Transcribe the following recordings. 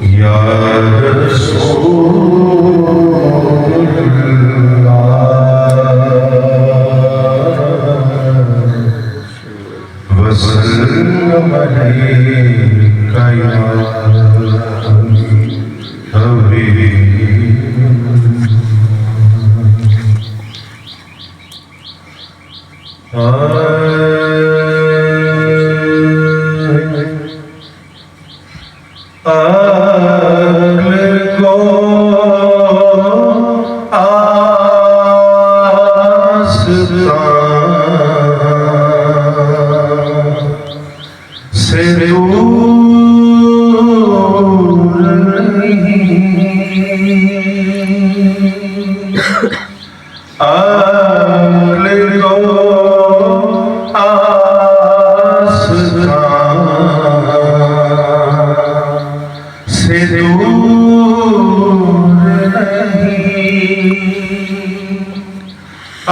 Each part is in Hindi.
या रसूलल्लाह वसल्लम अलैका या हबीब।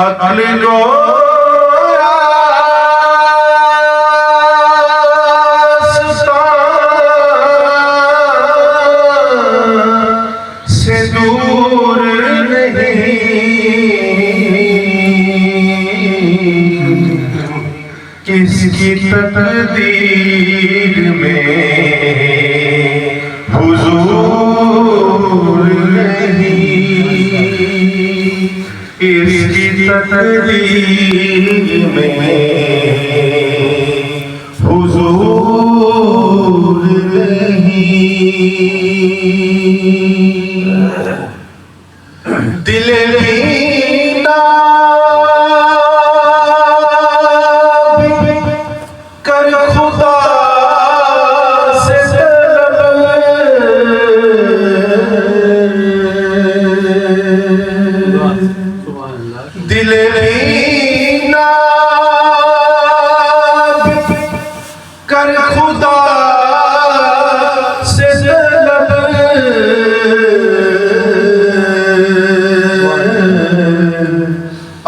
अक्ल को से दूर नहीं, किसकी तकदीर में हुजूर नहीं, इसकी तकदीर में हुजूर नहीं। दिल रीना कर खुदा से दिल रीना कर खुदा से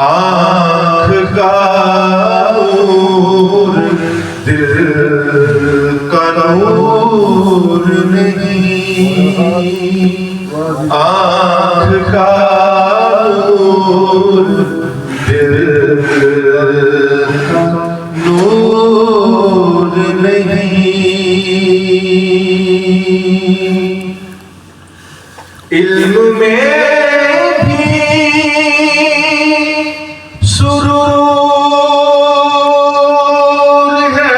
आँख का नूर दिल का नूर नहीं, आँख का नूर दिल का नूर नहीं। इल्म में भी सुरूर है,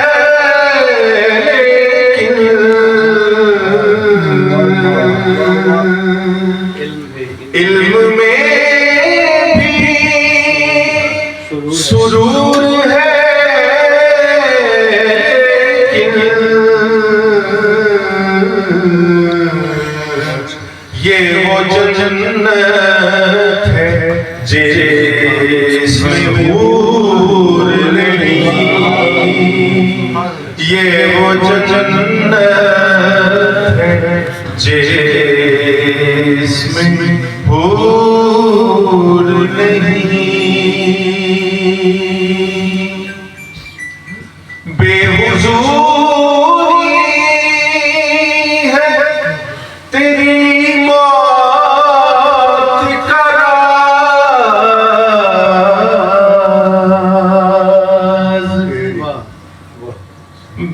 इल्म में भी सुरूर है, ये वो जन्नत है जिसमें हूर नहीं, ये वो जन्नत है जिसमें हूर नहीं। बेहुजूरी है तेरी मौत का राज,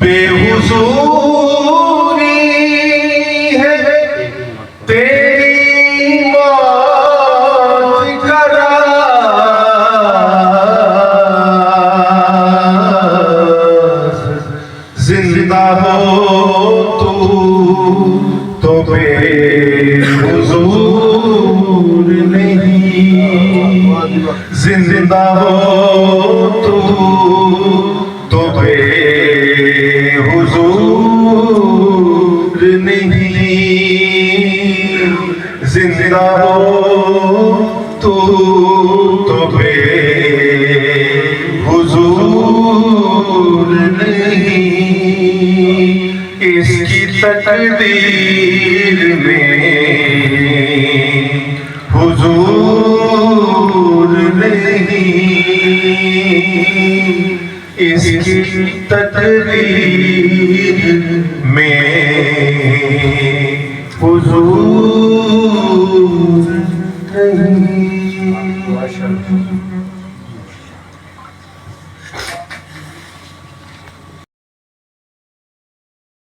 बेहुजूरी है तेरी मौत का राज। जिंदा हो तू तो बेहुजूर नहीं, जिंदा हो तू तो बेहुजूर नहीं, जिंदा हो तू तो बेहुजूर नहीं, इसकी तकदीर में हुजूर नहीं, इसकी तकदीर में नहीं।